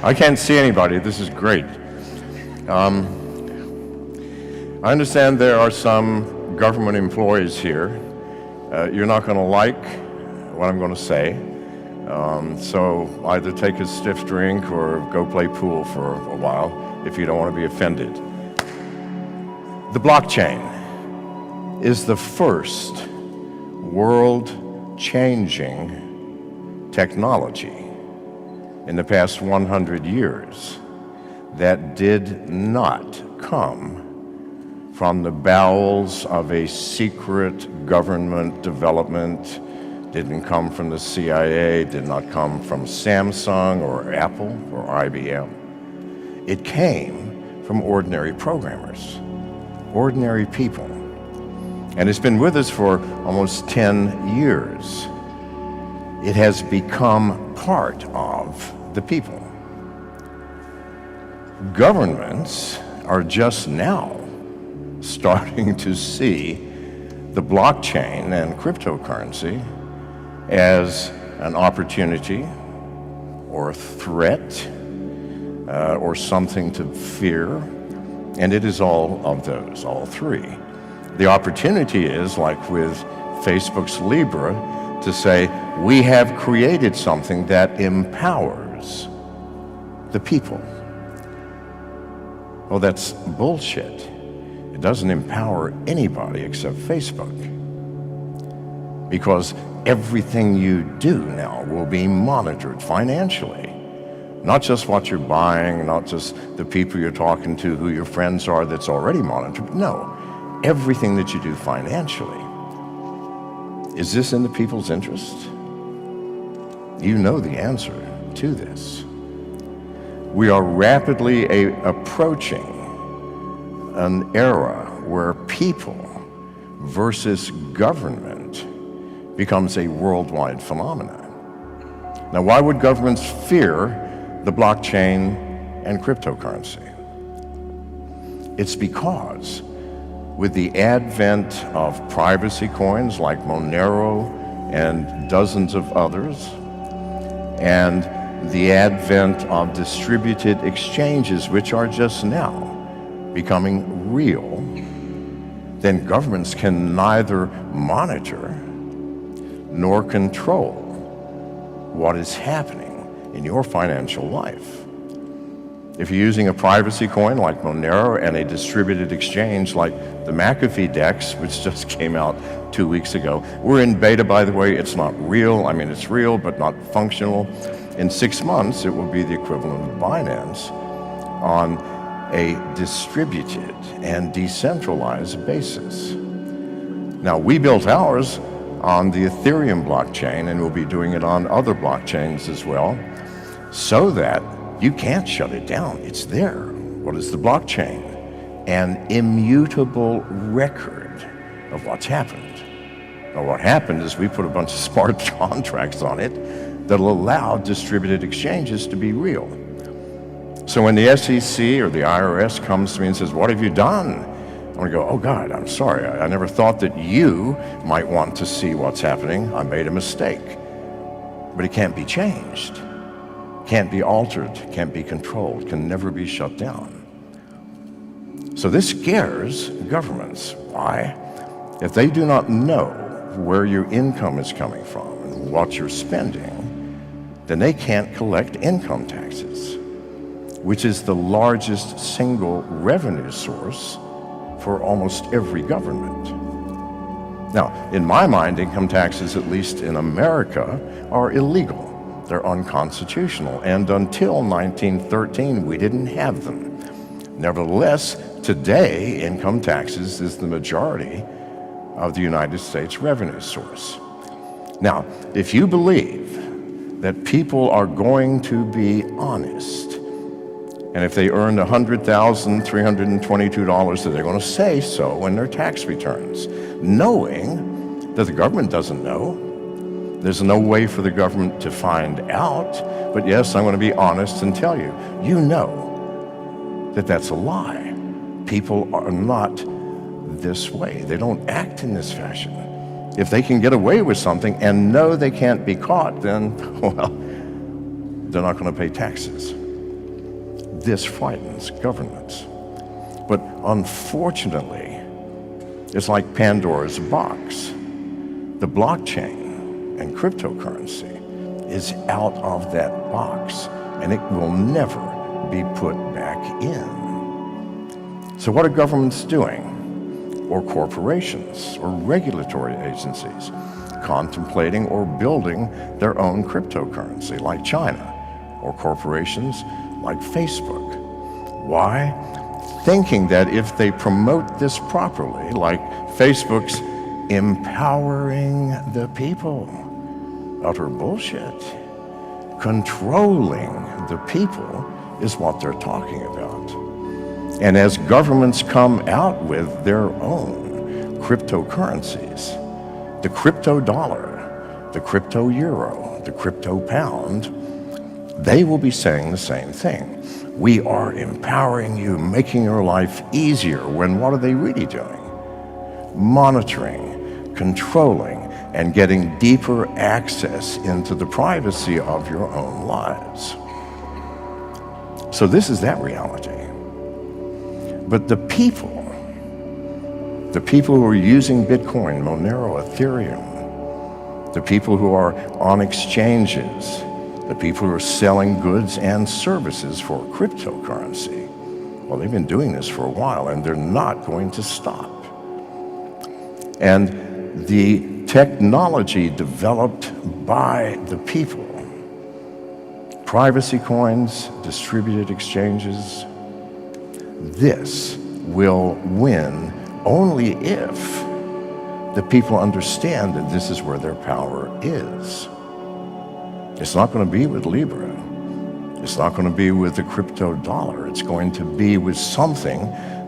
I can't see anybody. This is great. I understand there are some government employees here. You're not going to like what I'm going to say. So either take a stiff drink or go play pool for a while if you don't want to be offended. The blockchain is the first world-changing technology in the past 100 years that did not come from the bowels of a secret government development, didn't come from the CIA, did not come from Samsung or Apple or IBM. It came from ordinary programmers, ordinary people. And it's been with us for almost 10 years. It has become part of the people. Governments are just now starting to see the blockchain and cryptocurrency as an opportunity or a threat or something to fear, and it is all of those, all three. The opportunity is, like with Facebook's Libra, to say, we have created something that empowers the people. Well, that's bullshit. It doesn't empower anybody except Facebook. Because everything you do now will be monitored financially. Not just what you're buying, not just the people you're talking to, who your friends are, that's already monitored. No, everything that you do financially. Is this in the people's interest? You know the answer to this. We are rapidly approaching an era where people versus government becomes a worldwide phenomenon. Now, why would governments fear the blockchain and cryptocurrency? It's because with the advent of privacy coins like Monero and dozens of others, and the advent of distributed exchanges, which are just now becoming real, then governments can neither monitor nor control what is happening in your financial life. If you're using a privacy coin like Monero and a distributed exchange like the McAfee DEX, which just came out 2 weeks ago, we're in beta, by the way. It's not real. I mean, it's real, but not functional. In 6 months, it will be the equivalent of Binance on a distributed and decentralized basis. Now, we built ours on the Ethereum blockchain, and we'll be doing it on other blockchains as well, so that you can't shut it down. It's there. What is the blockchain? An immutable record of what's happened. Now, what happened is we put a bunch of smart contracts on it that'll allow distributed exchanges to be real. So when the SEC or the IRS comes to me and says, what have you done? I'm going to go, oh God, I'm sorry. I never thought that you might want to see what's happening. I made a mistake. But it can't be changed. Can't be altered, can't be controlled, can never be shut down. So this scares governments. Why? If they do not know where your income is coming from and what you're spending, then they can't collect income taxes, which is the largest single revenue source for almost every government. Now, in my mind, income taxes, at least in America, are illegal. They're unconstitutional, and until 1913, we didn't have them. Nevertheless, today, income taxes is the majority of the United States revenue source. Now, if you believe that people are going to be honest, and if they earned $100,322, that they're going to say so in their tax returns, knowing that the government doesn't know. There's no way for the government to find out, but yes, I'm going to be honest and tell you, you know that that's a lie. People are not this way. They don't act in this fashion. If they can get away with something and know they can't be caught, then, well, they're not going to pay taxes. This frightens governments. But unfortunately, it's like Pandora's box. The blockchain and cryptocurrency is out of that box, and it will never be put back in. So what are governments doing? Or corporations or regulatory agencies contemplating or building their own cryptocurrency like China, or corporations like Facebook. Why? Thinking that if they promote this properly, like Facebook's empowering the people, utter bullshit. Controlling the people is what they're talking about. And as governments come out with their own cryptocurrencies, the crypto dollar, the crypto euro, the crypto pound, they will be saying the same thing. We are empowering you, making your life easier, when what are they really doing? Monitoring, controlling, and getting deeper access into the privacy of your own lives. So this is that reality. But the people who are using Bitcoin, Monero, Ethereum, the people who are on exchanges, the people who are selling goods and services for cryptocurrency, well, they've been doing this for a while, and they're not going to stop. And the technology developed by the people, privacy coins, distributed exchanges, this will win only if the people understand that this is where their power is. It's not going to be with Libra. It's not going to be with the crypto dollar. It's going to be with something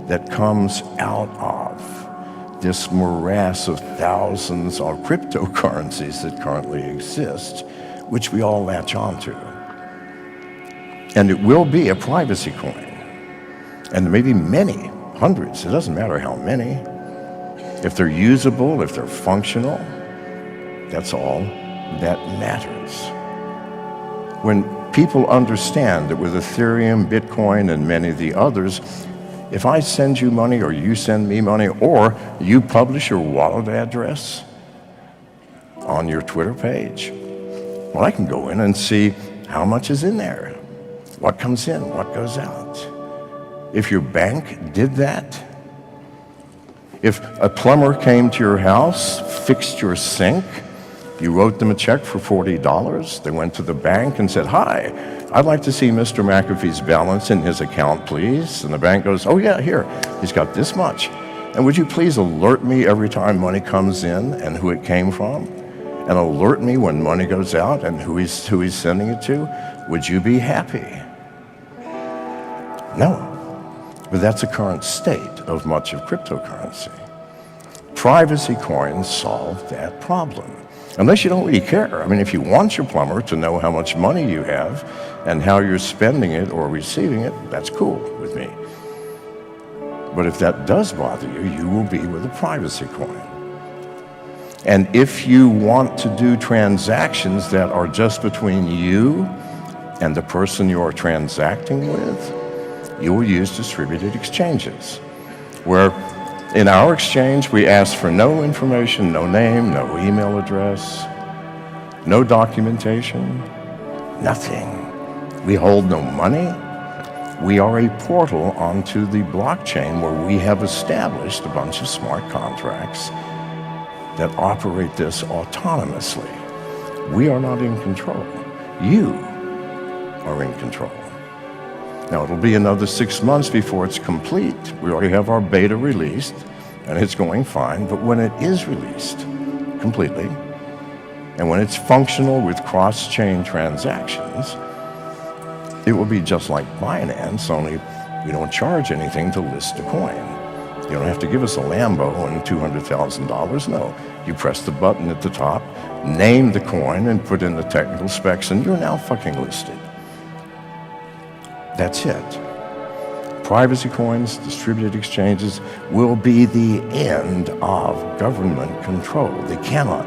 that comes out of this morass of thousands of cryptocurrencies that currently exist, which we all latch onto. And it will be a privacy coin. And maybe many, hundreds, it doesn't matter how many. If they're usable, if they're functional, that's all that matters. When people understand that with Ethereum, Bitcoin, and many of the others, if I send you money or you send me money or you publish your wallet address on your Twitter page, well, I can go in and see how much is in there, what comes in, what goes out. If your bank did that, if a plumber came to your house, fixed your sink, you wrote them a check for $40, they went to the bank and said, "Hi, I'd like to see Mr. McAfee's balance in his account, please." And the bank goes, "Oh yeah, here, he's got this much. And would you please alert me every time money comes in and who it came from? And alert me when money goes out and who he's sending it to? Would you be happy?" No. But that's the current state of much of cryptocurrency. Privacy coins solve that problem. Unless you don't really care. I mean, if you want your plumber to know how much money you have and how you're spending it or receiving it, that's cool with me. But if that does bother you, you will be with a privacy coin. And if you want to do transactions that are just between you and the person you are transacting with, you will use distributed exchanges, where in our exchange we ask for no information, no name, no email address, no documentation, nothing. We hold no money. We are a portal onto the blockchain where we have established a bunch of smart contracts that operate this autonomously. We are not in control. You are in control. Now, it'll be another 6 months before it's complete. We already have our beta released, and it's going fine. But when it is released completely, and when it's functional with cross-chain transactions, it will be just like Binance, only we don't charge anything to list a coin. You don't have to give us a Lambo and $200,000. No, you press the button at the top, name the coin, and put in the technical specs, and you're now fucking listed. That's it. Privacy coins, distributed exchanges will be the end of government control. They cannot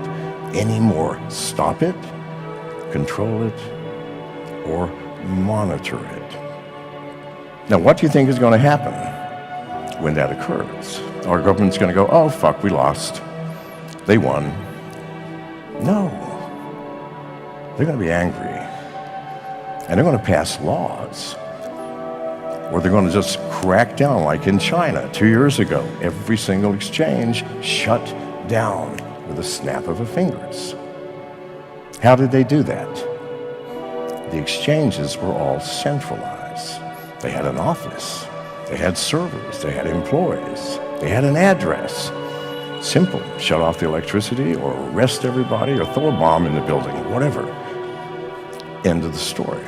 anymore stop it, control it, or monitor it. Now, what do you think is going to happen when that occurs? Our government's going to go, oh, fuck, we lost. They won. No. They're going to be angry. And they're going to pass laws. Or they're going to just crack down like in China 2 years ago. Every single exchange shut down with a snap of the fingers. How did they do that? The exchanges were all centralized. They had an office. They had servers. They had employees. They had an address. Simple. Shut off the electricity or arrest everybody or throw a bomb in the building, whatever. End of the story.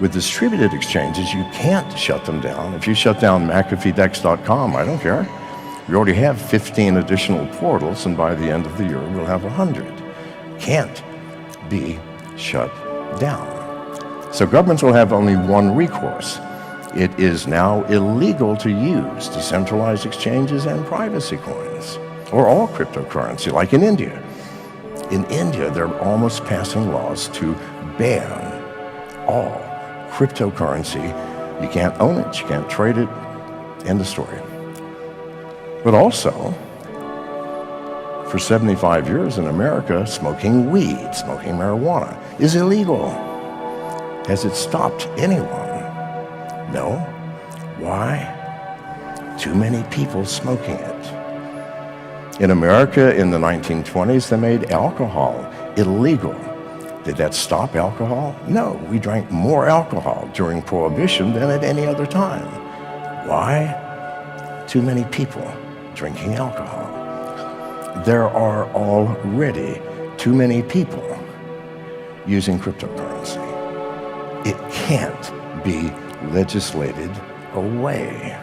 With distributed exchanges, you can't shut them down. If you shut down McAfeeDex.com, I don't care. We already have 15 additional portals, and by the end of the year, we'll have 100. Can't be shut down. So governments will have only one recourse. It is now illegal to use decentralized exchanges and privacy coins, or all cryptocurrency, like in India. In India, they're almost passing laws to ban all cryptocurrency. You can't own it, you can't trade it, end of story. But also, for 75 years in America, smoking weed, smoking marijuana is illegal. Has it stopped anyone? No. Why? Too many people smoking it. In America in the 1920s, they made alcohol illegal. Did that stop alcohol? No, we drank more alcohol during Prohibition than at any other time. Why? Too many people drinking alcohol. There are already too many people using cryptocurrency. It can't be legislated away.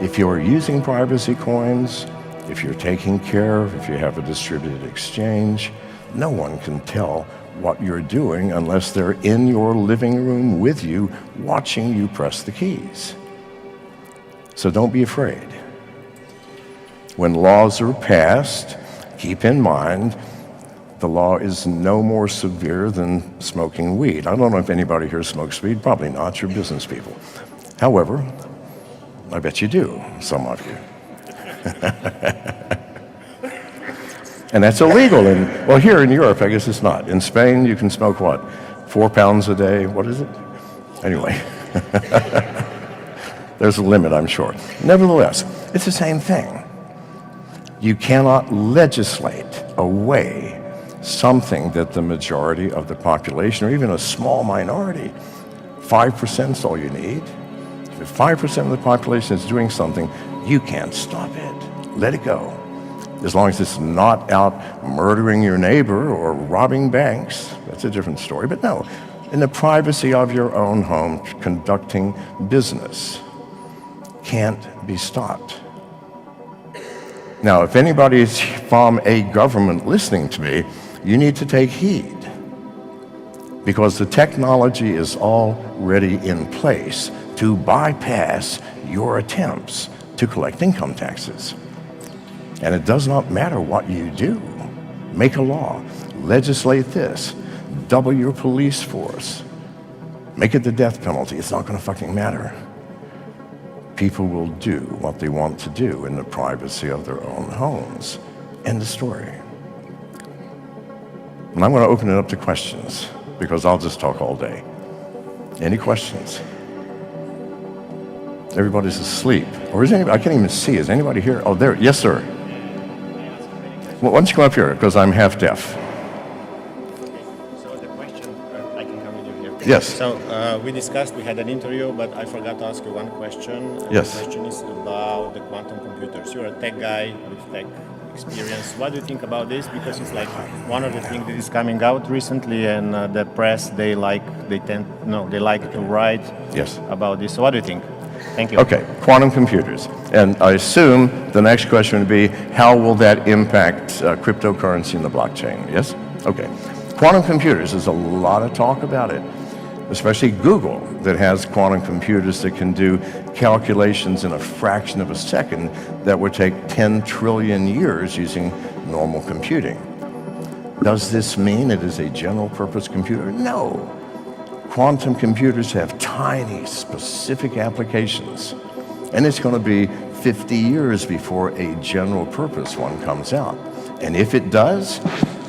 If you're using privacy coins, if you're taking care of, if you have a distributed exchange, no one can tell what you're doing unless they're in your living room with you, watching you press the keys. So don't be afraid. When laws are passed, keep in mind, the law is no more severe than smoking weed. I don't know if anybody here smokes weed. Probably not. You're business people. However, I bet you do, some of you. And that's illegal. Well, here in Europe, I guess it's not. In Spain, you can smoke what? 4 pounds a day? What is it? Anyway. There's a limit, I'm sure. Nevertheless, it's the same thing. You cannot legislate away something that the majority of the population, or even a small minority, 5% is all you need. If 5% of the population is doing something, you can't stop it. Let it go. As long as it's not out murdering your neighbor or robbing banks, that's a different story. But no, in the privacy of your own home, conducting business can't be stopped. Now, if anybody's from a government listening to me, you need to take heed, because the technology is already in place to bypass your attempts to collect income taxes. And it does not matter what you do. Make a law, legislate this, double your police force, make it the death penalty. It's not going to fucking matter. People will do what they want to do in the privacy of their own homes. End of story. And I'm going to open it up to questions, because I'll just talk all day. Any questions? Everybody's asleep. Or is anybody? I can't even see. Is anybody here? Oh, there. Yes, sir. Well, why don't you come up here, because I'm half deaf. So the question, I can come with you here. Yes. So we discussed, we had an interview, but I forgot to ask you one question. Yes. The question is about the quantum computers. You're a tech guy with tech experience. What do you think about this? Because it's like one of the things that is coming out recently, and the press, they like to write Yes. about this. So what do you think? Thank you. Okay, quantum computers. And I assume the next question would be, how will that impact cryptocurrency and the blockchain? Yes? Okay. Quantum computers, there's a lot of talk about it. especially Google, that has quantum computers that can do calculations in a fraction of a second that would take 10 trillion years using normal computing. Does this mean it is a general purpose computer? No. Quantum computers have tiny, specific applications, and it's going to be 50 years before a general purpose one comes out. And if it does,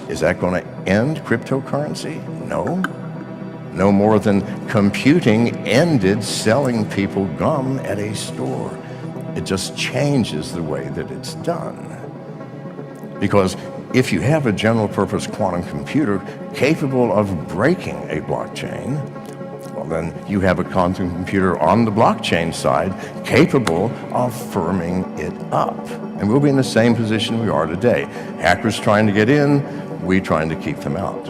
is that going to end cryptocurrency? No. No more than computing ended selling people gum at a store. It just changes the way that it's done. Because if you have a general purpose quantum computer capable of breaking a blockchain, well, then you have a quantum computer on the blockchain side capable of firming it up. And we'll be in the same position we are today. Hackers trying to get in, we trying to keep them out.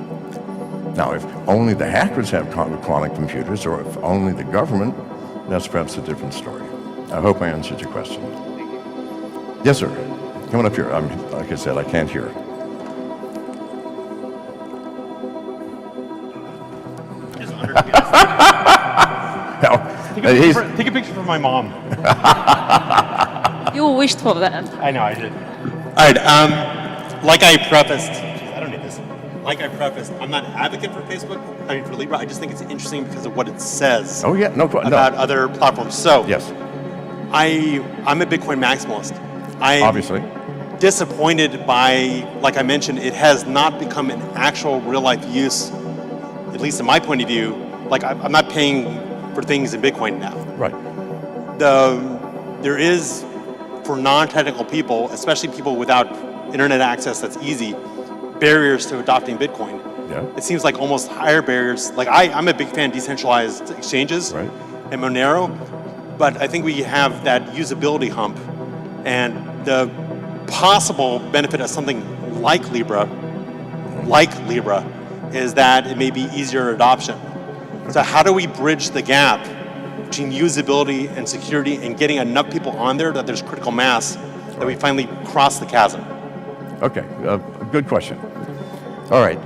Now, if only the hackers have quantum computers, or if only the government, that's perhaps a different story. I hope I answered your question. Yes, sir. Come on up here. Like I said, I can't hear. Take a picture for my mom. You wished for that. I know, I did. All right, like I prefaced, I don't need this. Like I prefaced, I'm not an advocate for Facebook, I mean for Libra, I just think it's interesting because of what it says Oh yeah, no problem. about other platforms. So, Yes, I'm a Bitcoin maximalist. I'm obviously. disappointed by, like I mentioned, it has not become an actual real life use, at least in my point of view. Like I'm not paying for things in Bitcoin now. Right. There is, for non-technical people, especially people without internet access that's easy, barriers to adopting Bitcoin. Yeah. It seems like almost higher barriers. Like I'm a big fan of decentralized exchanges Right. and Monero, but I think we have that usability hump, and the possible benefit of something like Libra, is that it may be easier adoption. So how do we bridge the gap between usability and security and getting enough people on there that there's critical mass that we finally cross the chasm? Okay, good question. All right,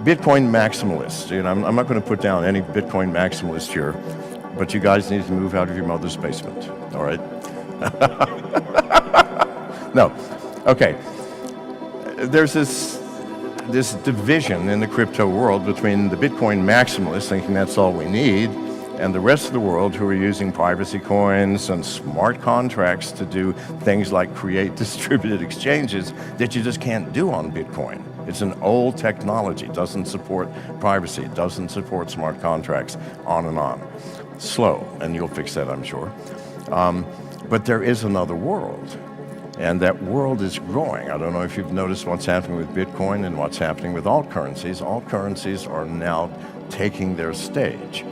Bitcoin maximalists. You know, I'm not going to put down any Bitcoin maximalist here, but you guys need to move out of your mother's basement. All right. No. Okay. There's this division in the crypto world between the Bitcoin maximalists, thinking that's all we need, and the rest of the world who are using privacy coins and smart contracts to do things like create distributed exchanges that you just can't do on Bitcoin. It's an old technology, doesn't support privacy, doesn't support smart contracts, on and on. Slow, and you'll fix that, I'm sure. But there is another world, and that world is growing. I don't know if you've noticed what's happening with Bitcoin and what's happening with alt currencies. Alt currencies are now taking their stage.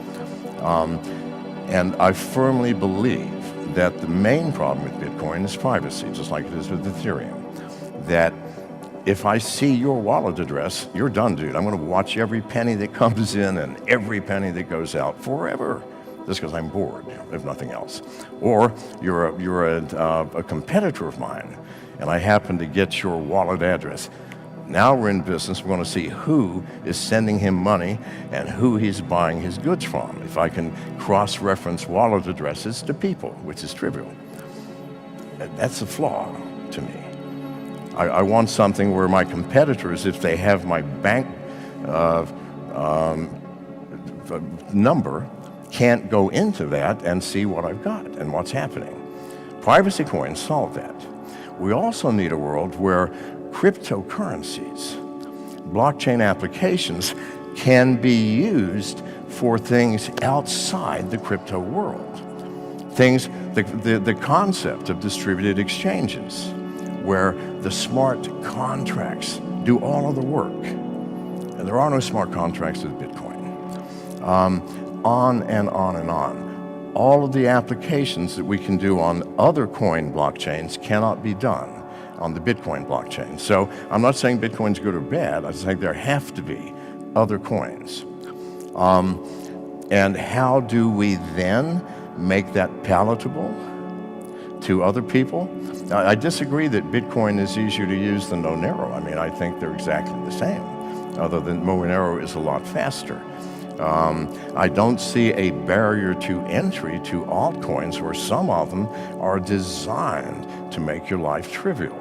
And I firmly believe that the main problem with Bitcoin is privacy, just like it is with Ethereum. That if I see your wallet address, you're done, dude. I'm going to watch every penny that comes in and every penny that goes out forever, just because I'm bored, if nothing else. Or you're a competitor of mine, and I happen to get your wallet address. Now we're in business. We're going to see who is sending him money and who he's buying his goods from. If I can cross-reference wallet addresses to people, which is trivial. That's a flaw to me. I want something where my competitors, if they have my bank number, can't go into that and see what I've got and what's happening. Privacy coins solve that. We also need a world where cryptocurrencies, blockchain applications, can be used for things outside the crypto world. Things, the concept of distributed exchanges, where the smart contracts do all of the work. And there are no smart contracts with Bitcoin. On and on and on. All of the applications that we can do on other coin blockchains cannot be done on the Bitcoin blockchain. So I'm not saying Bitcoin's good or bad. I'm saying there have to be other coins. And how do we then make that palatable to other people? I disagree that Bitcoin is easier to use than Monero. I mean, I think they're exactly the same, other than Monero is a lot faster. I don't see a barrier to entry to altcoins where some of them are designed to make your life trivial,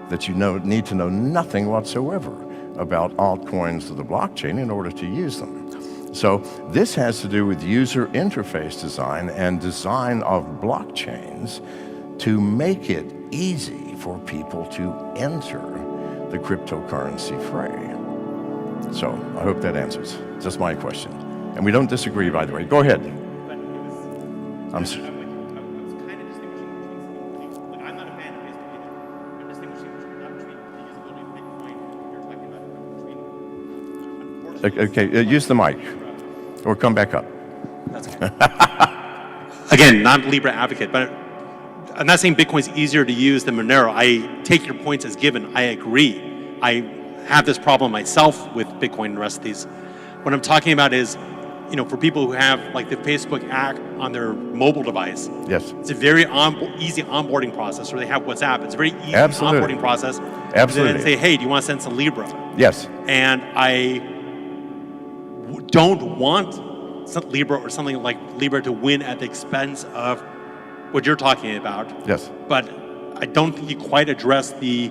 that you need to know nothing whatsoever about altcoins of the blockchain in order to use them. So this has to do with user interface design and design of blockchains to make it easy for people to enter the cryptocurrency fray. So I hope that answers just my question. And we don't disagree, by the way. Go ahead. I'm sorry. I was kind of distinguishing between some things. I'm not a fan of Facebook either. I'm distinguishing not between the usability of Bitcoin you're talking about, between. Okay, use the mic or come back up. That's okay. Again, not a Libra advocate, but I'm not saying Bitcoin's easier to use than Monero. I take your points as given. I agree. I have this problem myself with Bitcoin and the rest of these. What I'm talking about is, for people who have like the Facebook app on their mobile device. Yes. It's a very easy onboarding process, or they have WhatsApp. It's a very easy Absolutely. onboarding process. Absolutely. And then say, hey, do you want to send some Libra? Yes. And I don't want some Libra or something like Libra to win at the expense of what you're talking about. Yes. But I don't think you quite address the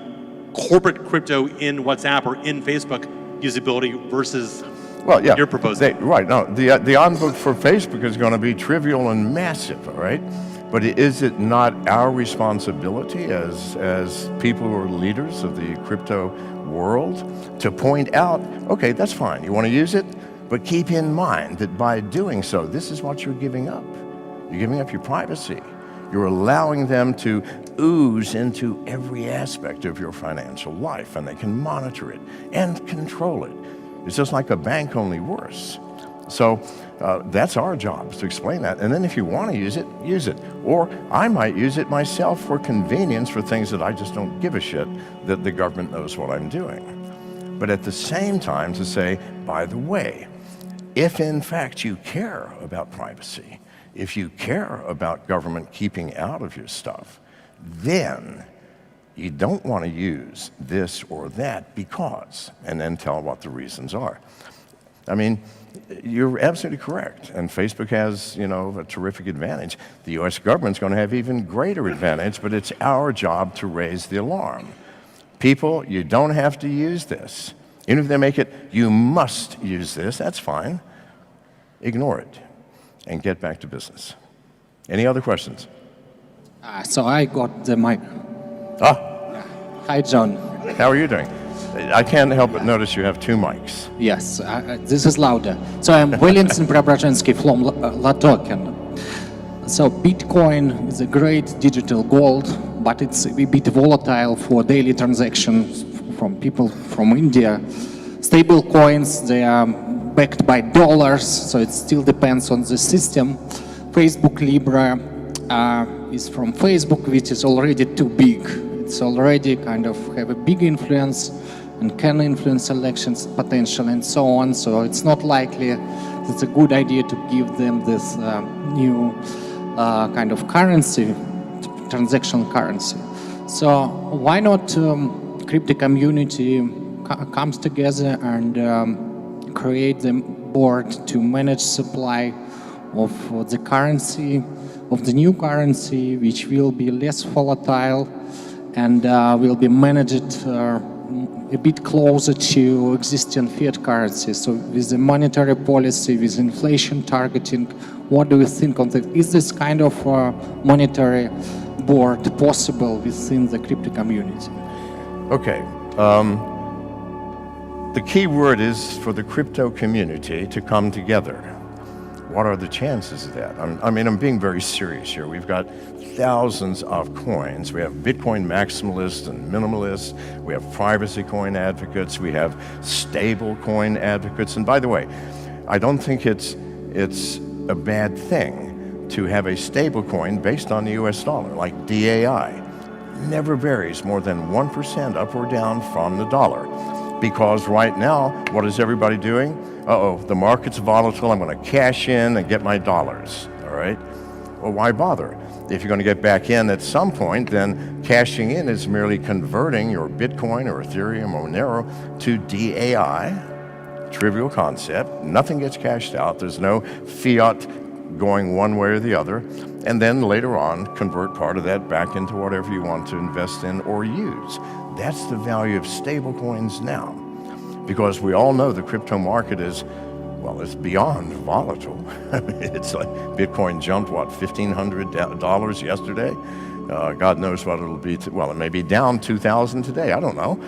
corporate crypto in WhatsApp or in Facebook usability versus Well, yeah. you're proposing. Right. No, the onboard for Facebook is going to be trivial and massive, all right? But is it not our responsibility as people who are leaders of the crypto world to point out, okay, that's fine, you want to use it, but keep in mind that by doing so, this is what you're giving up. You're giving up your privacy. You're allowing them to ooze into every aspect of your financial life, and they can monitor it and control it. It's just like a bank, only worse. So that's our job, is to explain that. And then if you want to use it, use it. Or I might use it myself for convenience for things that I just don't give a shit that the government knows what I'm doing. But at the same time to say, by the way, if in fact you care about privacy, if you care about government keeping out of your stuff, then you don't want to use this or that because, and then tell what the reasons are. I mean, you're absolutely correct. And Facebook has, a terrific advantage. The US government's going to have even greater advantage, but it's our job to raise the alarm. People, you don't have to use this. Even if they make it, you must use this, that's fine. Ignore it and get back to business. Any other questions? So I got the mic. Hi, John. How are you doing? I can't help but notice you have two mics. Yes, this is louder. So I'm Valentin Preobrazhensky from Latoken. So Bitcoin is a great digital gold, but it's a bit volatile for daily transactions from people from India. Stable coins, they are backed by dollars, so it still depends on the system. Facebook Libra is from Facebook, which is already too big. It's already kind of have a big influence and can influence elections potential and so on. So it's not likely it's a good idea to give them this new kind of currency, transactional currency. So why not crypto community comes together and create the board to manage supply of the currency, of the new currency, which will be less volatile and will be managed a bit closer to existing fiat currency. So with the monetary policy, with inflation targeting, what do you think of that? Is this kind of monetary board possible within the crypto community? Okay. The key word is for the crypto community to come together. What are the chances of that? I'm being very serious here. We've got thousands of coins. We have Bitcoin maximalists and minimalists. We have privacy coin advocates. We have stable coin advocates. And by the way, I don't think it's a bad thing to have a stable coin based on the US dollar, like DAI. Never varies more than 1% up or down from the dollar. Because right now, what is everybody doing? The market's volatile, I'm going to cash in and get my dollars, all right? Well, why bother? If you're going to get back in at some point, then cashing in is merely converting your Bitcoin or Ethereum or Monero to DAI, trivial concept. Nothing gets cashed out. There's no fiat going one way or the other. And then later on, convert part of that back into whatever you want to invest in or use. That's the value of stablecoins now. Because we all know the crypto market is, well, it's beyond volatile. It's like Bitcoin jumped, what, $1,500 yesterday? God knows what it'll be. Well, it may be down 2,000 today. I don't know.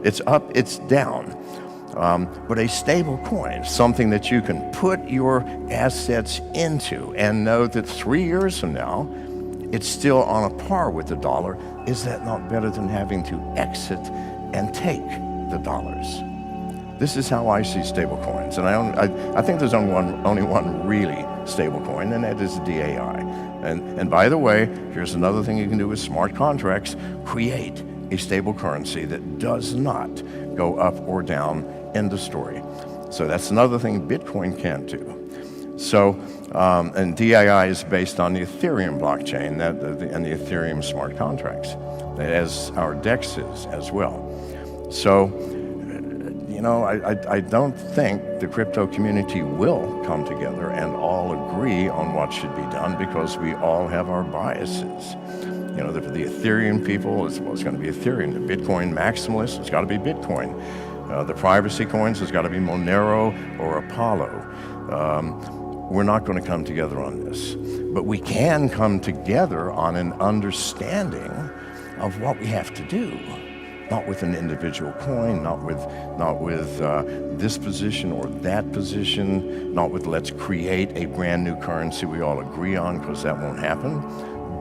It's up, it's down. But a stable coin, something that you can put your assets into and know that 3 years from now, it's still on a par with the dollar. Is that not better than having to exit and take the dollars? This is how I see stable coins. And I think there's only one really stable coin, and that is DAI. And by the way, here's another thing you can do with smart contracts: create a stable currency that does not go up or down in the story. So that's another thing Bitcoin can't do. So, and DAI is based on the Ethereum blockchain and the Ethereum smart contracts, as our DEX is as well. So, you know, I don't think the crypto community will come together and all agree on what should be done, because we all have our biases. You know, the Ethereum people, it's going to be Ethereum. The Bitcoin maximalists, it's got to be Bitcoin. The privacy coins, it's got to be Monero or Apollo. We're not going to come together on this. But we can come together on an understanding of what we have to do. Not with an individual coin, not with this position or that position, not with let's create a brand new currency we all agree on, because that won't happen.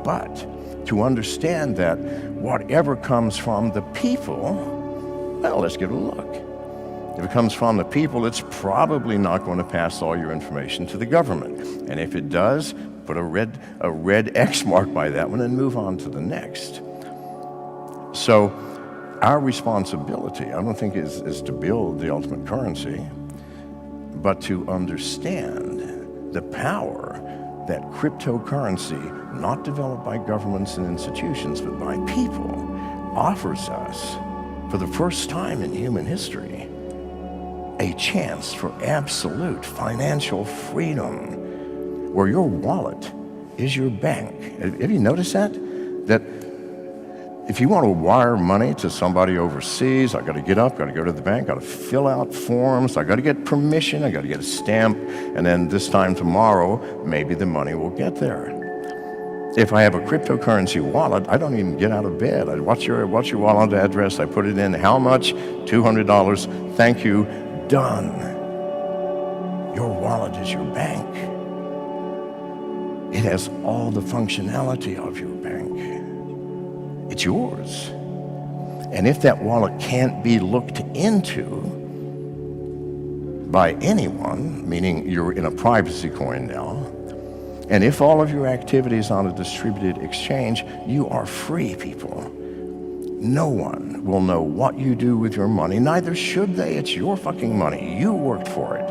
But to understand that whatever comes from the people, well, let's give it a look. If it comes from the people, it's probably not going to pass all your information to the government. And if it does, put a red X mark by that one and move on to the next. So our responsibility, I don't think, is to build the ultimate currency, but to understand the power that cryptocurrency, not developed by governments and institutions, but by people, offers us for the first time in human history, a chance for absolute financial freedom, where your wallet is your bank. Have you noticed that? That if you want to wire money to somebody overseas, I got to get up, got to go to the bank, got to fill out forms, I got to get permission, I got to get a stamp, and then this time tomorrow, maybe the money will get there. If I have a cryptocurrency wallet, I don't even get out of bed. What's your wallet address? I put it in. How much? $200. Thank you. Done. Your wallet is your bank. It has all the functionality of your bank. It's yours. And if that wallet can't be looked into by anyone, meaning you're in a privacy coin now, and if all of your activities on a distributed exchange, you are free, people. No one will know what you do with your money, neither should they. It's your fucking money. You worked for it.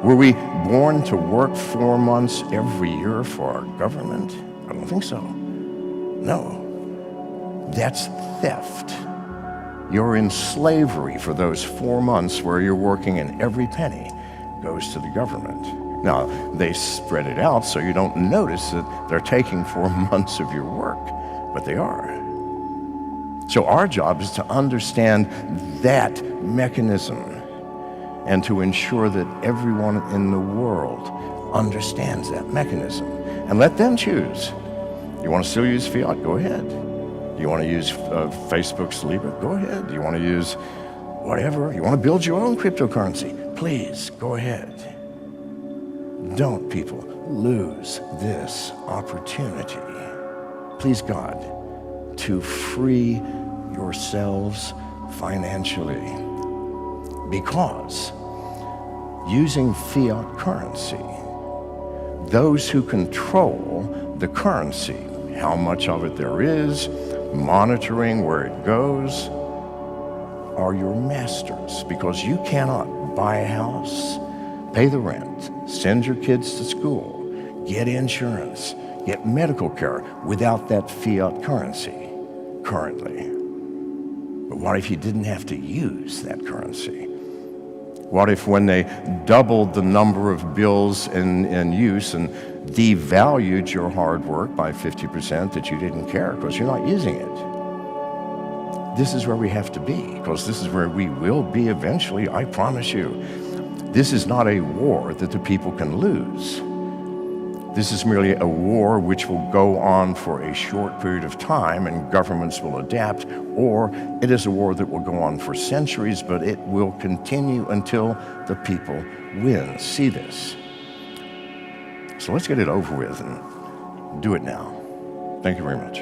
Were we born to work 4 months every year for our government? I don't think so. No. That's theft. You're in slavery for those 4 months where you're working and every penny goes to the government. Now, they spread it out so you don't notice that they're taking 4 months of your work, but they are. So our job is to understand that mechanism and to ensure that everyone in the world understands that mechanism. And let them choose. You want to still use fiat? Go ahead. You want to use Facebook's Libra? Go ahead. You want to use whatever? You want to build your own cryptocurrency? Please, go ahead. Don't, people, lose this opportunity. Please, God, to free yourselves financially. Because using fiat currency, those who control the currency, how much of it there is, monitoring where it goes, are your masters. Because you cannot buy a house, pay the rent, send your kids to school, get insurance, get medical care without that fiat currency currently. But what if you didn't have to use that currency? What if when they doubled the number of bills in use and devalued your hard work by 50% that you didn't care because you're not using it? This is where we have to be, because this is where we will be eventually, I promise you. This is not a war that the people can lose. This is merely a war which will go on for a short period of time and governments will adapt, or it is a war that will go on for centuries, but it will continue until the people win. See this. So let's get it over with and do it now. Thank you very much.